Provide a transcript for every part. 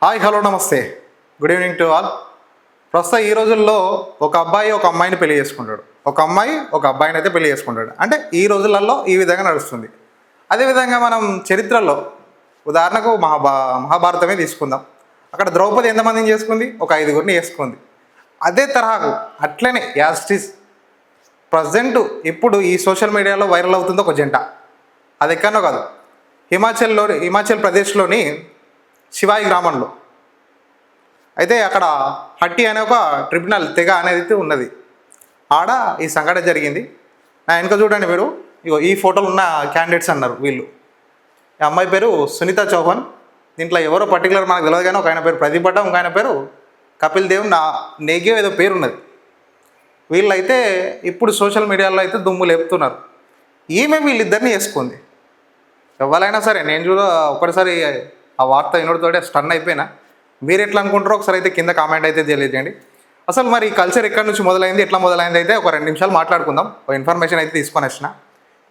Hi, hello, నమస్తే, good evening to all. ప్రస్తుతం ఈ రోజుల్లో ఒక అబ్బాయి ఒక అమ్మాయిని పెళ్లి చేసుకుంటాడు, ఒక అమ్మాయి ఒక అబ్బాయిని అయితే పెళ్లి చేసుకుంటాడు. అంటే ఈ రోజులలో ఈ విధంగా నడుస్తుంది. అదేవిధంగా మనం చరిత్రలో ఉదాహరణకు మహాభారతమే తీసుకుందాం. అక్కడ ద్రౌపది ఎంతమందిని చేసుకుంది? ఒక 5గురిని చేసుకుంది. అదే తరహాకు అట్లనే యాస్టిస్ ప్రజెంట్ ఇప్పుడు ఈ సోషల్ మీడియాలో వైరల్ అవుతుంది ఒక జంట. అది ఎక్కడనో కాదు, హిమాచల్ ప్రదేశ్లోని శివాయి గ్రామంలో. అయితే అక్కడ హట్టి అనే ఒక ట్రిబ్యునల్ తెగ అనేది ఉన్నది. ఆడ ఈ సంఘటన జరిగింది. నా వెనుక చూడండి మీరు, ఇగో ఈ ఫోటోలు ఉన్న క్యాండిడేట్స్ అన్నారు వీళ్ళు. ఈ అమ్మాయి పేరు సునీత చౌహాన్. దీంట్లో ఎవరో పర్టికులర్ మనకు తెలియదు, కానీ ఒక ఆయన పేరు ప్రదీప్ భట్ట, ఒక ఆయన పేరు కపిల్ దేవ్ నేగియో ఏదో పేరు ఉన్నది. వీళ్ళైతే ఇప్పుడు సోషల్ మీడియాలో అయితే దుమ్ము లేపుతున్నారు. ఈమె వీళ్ళిద్దరిని వేసుకుంది. ఎవరైనా సరే నేను ఒకసారి ఆ వార్త వినోడితోటే స్టన్ అయిపోయినా. మీరు ఎట్లా అనుకుంటారో ఒకసారి అయితే కింద కామెంట్ అయితే తెలియజేయండి. అసలు మరి ఈ కల్చర్ ఎక్కడి నుంచి మొదలైంది, ఎట్లా మొదలైంది అయితే ఒక 2 నిమిషాలు మాట్లాడుకుందాం. ఒక ఇన్ఫర్మేషన్ అయితే తీసుకొని వచ్చిన.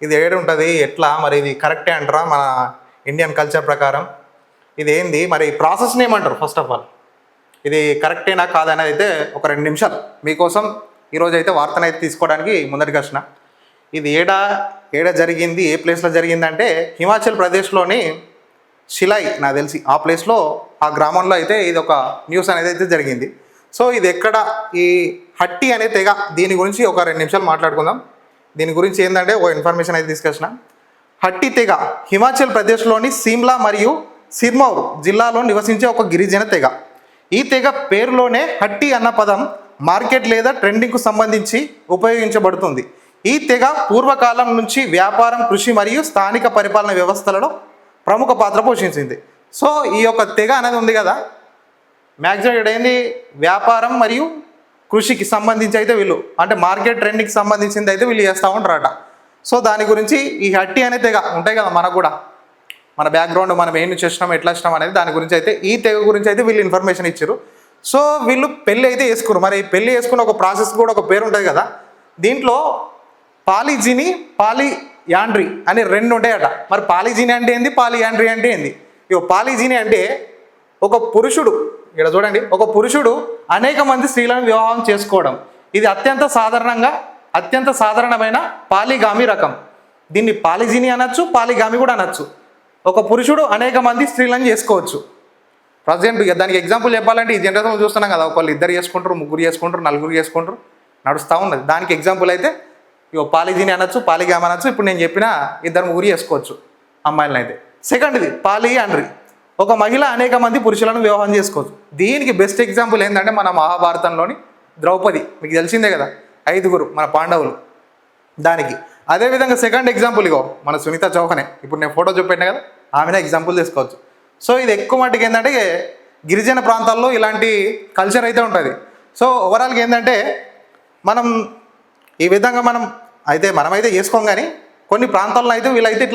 ఇది ఏడు ఉంటుంది, ఎట్లా మరి ఇది కరెక్టే అంటారా మన ఇండియన్ కల్చర్ ప్రకారం? ఇది ఏంది మరి ప్రాసెస్ని ఏమంటారు? ఫస్ట్ ఆఫ్ ఆల్ ఇది కరెక్టేనా కాదనేది అయితే ఒక 2 నిమిషాలు మీకోసం ఈరోజు అయితే వార్తను అయితే తీసుకోవడానికి ముందరికి వచ్చిన. ఇది ఏడ జరిగింది, ఏ ప్లేస్లో జరిగిందంటే హిమాచల్ ప్రదేశ్లోని షిలాయి, నాకు తెలిసి ఆ ప్లేస్లో, ఆ గ్రామంలో అయితే ఇది ఒక న్యూస్ అనేది అయితే జరిగింది. సో ఇది ఎక్కడ, ఈ హట్టి అనే తెగ, దీని గురించి ఒక 2 నిమిషాలు మాట్లాడుకుందాం. దీని గురించి ఏంటంటే ఒక ఇన్ఫర్మేషన్ అయితే తీసుకొచ్చిన. హట్టి తెగ హిమాచల్ ప్రదేశ్లోని సిమ్లా మరియు సిర్మౌర్ జిల్లాలో నివసించే ఒక గిరిజన తెగ. ఈ తెగ పేరులోనే హట్టి అన్న పదం మార్కెట్ లేదా ట్రెండింగ్కు సంబంధించి ఉపయోగించబడుతుంది. ఈ తెగ పూర్వకాలం నుంచి వ్యాపారం, కృషి మరియు స్థానిక పరిపాలన వ్యవస్థలలో ప్రముఖ పాత్ర పోషించింది. సో ఈ యొక్క తెగ అనేది ఉంది కదా, మ్యాక్సిమం ఏంది వ్యాపారం మరియు కృషికి సంబంధించి అయితే వీళ్ళు, అంటే మార్కెట్ ట్రెండ్కి సంబంధించింది అయితే వీళ్ళు చేస్తూ ఉంటారట. సో దాని గురించి ఈ హట్టి అనే తెగ ఉంటాయి కదా, మనకు కూడా మన బ్యాక్గ్రౌండ్, మనం ఏం చేసినాం, ఎట్లా వచ్చినాం అనేది దాని గురించి అయితే ఈ తెగ గురించి అయితే వీళ్ళు ఇన్ఫర్మేషన్ ఇచ్చారు. సో వీళ్ళు పెళ్ళి అయితే వేసుకున్నారు. మరి పెళ్ళి వేసుకున్న ఒక ప్రాసెస్ కూడా ఒక పేరు ఉంటుంది కదా. దీంట్లో పాలిజిని, పాలియాండ్రీ అని 2 ఉంటాయట. మరి పాలిజిని అంటే ఏంది, పాలియాండ్రీ అంటే ఏంది? ఇక పాలిజిని అంటే ఒక పురుషుడు, ఇక్కడ చూడండి, ఒక పురుషుడు అనేక మంది స్త్రీలను వివాహం చేసుకోవడం. ఇది అత్యంత సాధారణమైన పాలిగామి రకం. దీన్ని పాలిజిని అనొచ్చు, పాలిగామి కూడా అనొచ్చు. ఒక పురుషుడు అనేక మంది స్త్రీలను చేసుకోవచ్చు. ప్రజెంట్ దానికి ఎగ్జాంపుల్ చెప్పాలంటే ఈ జనరేషన్లో చూస్తున్నాం కదా, ఒకళ్ళు 2 చేసుకుంటారు, 3 చేసుకుంటారు, 4 చేసుకుంటారు, నడుస్తూ ఉన్నది. దానికి ఎగ్జాంపుల్ అయితే ఇక పాలిజిని అనొచ్చు, పాలిగామి అనొచ్చు. ఇప్పుడు నేను చెప్పిన 2, 3 చేసుకోవచ్చు అమ్మాయిలను అయితే. సెకండ్ది పాలియాండ్రీ, ఒక మహిళ అనేక మంది పురుషులను వివాహం చేసుకోవచ్చు. దీనికి బెస్ట్ ఎగ్జాంపుల్ ఏంటంటే మన మహాభారతంలోని ద్రౌపది, మీకు తెలిసిందే కదా, 5గురు మన పాండవులు. దానికి అదేవిధంగా సెకండ్ ఎగ్జాంపుల్ ఇగో మన సునీత చౌహానే, ఇప్పుడు నేను ఫోటో చూపెట్టినా కదా, ఆమెనే ఎగ్జాంపుల్ తీసుకోవచ్చు. సో ఇది ఎక్కువ మట్టుకు ఏంటంటే గిరిజన ప్రాంతాల్లో ఇలాంటి కల్చర్ అయితే ఉంటుంది. సో ఓవరాల్గా ఏంటంటే మనం ఈ విధంగా మనమైతే చేసుకోం, కానీ కొన్ని ప్రాంతాల్లో అయితే వీళ్ళైతే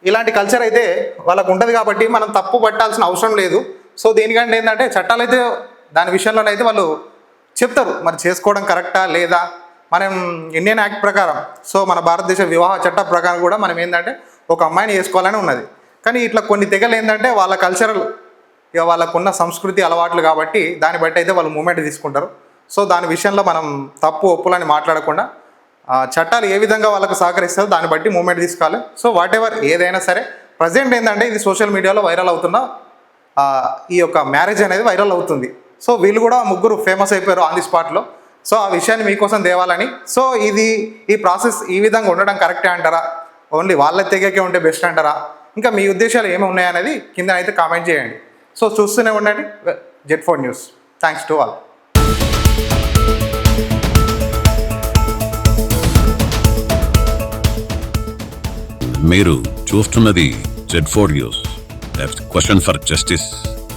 ఇలాంటి కల్చర్ అయితే వాళ్ళకు ఉంటుంది. కాబట్టి మనం తప్పు పట్టాల్సిన అవసరం లేదు. సో దీనికంటే ఏంటంటే చట్టాలు అయితే దాని విషయంలోనైతే వాళ్ళు చెప్తారు, మరి చేసుకోవడం కరెక్టా లేదా. మనం ఇండియన్ యాక్ట్ ప్రకారం, సో మన భారతదేశ వివాహ చట్టం ప్రకారం కూడా మనం ఏంటంటే ఒక అమ్మాయిని చేసుకోవాలని ఉన్నది. కానీ ఇట్లా కొన్ని తెగలు ఏంటంటే వాళ్ళ కల్చరల్, ఇక వాళ్ళకున్న సంస్కృతి అలవాట్లు కాబట్టి దాన్ని బట్టి అయితే వాళ్ళు మూమెంట్ తీసుకుంటారు. సో దాని విషయంలో మనం తప్పు ఒప్పులని మాట్లాడకుండా చట్టాలు ఏ విధంగా వాళ్ళకు సహకరిస్తారో దాన్ని బట్టి మూమెంట్ తీసుకోవాలి. సో వాట్ ఎవర్ ఏదైనా సరే, ప్రజెంట్ ఏంటంటే ఇది సోషల్ మీడియాలో వైరల్ అవుతున్న ఈ యొక్క మ్యారేజ్ అనేది వైరల్ అవుతుంది. సో వీళ్ళు కూడా 3 ఫేమస్ అయిపోయారు ఆన్ ది స్పాట్లో. సో ఆ విషయాన్ని మీకోసం తేవాలని. సో ఈ ప్రాసెస్ ఈ విధంగా ఉండడం కరెక్టే అంటారా, ఓన్లీ వాళ్ళ తెగకే ఉంటే బెస్ట్ అంటారా, ఇంకా మీ ఉద్దేశాలు ఏమి ఉన్నాయనేది కింద అయితే కామెంట్ చేయండి. సో చూస్తూనే ఉండండి Z4 news. Thanks to all. మీరు చూస్తున్నది Z4 news. Question for justice.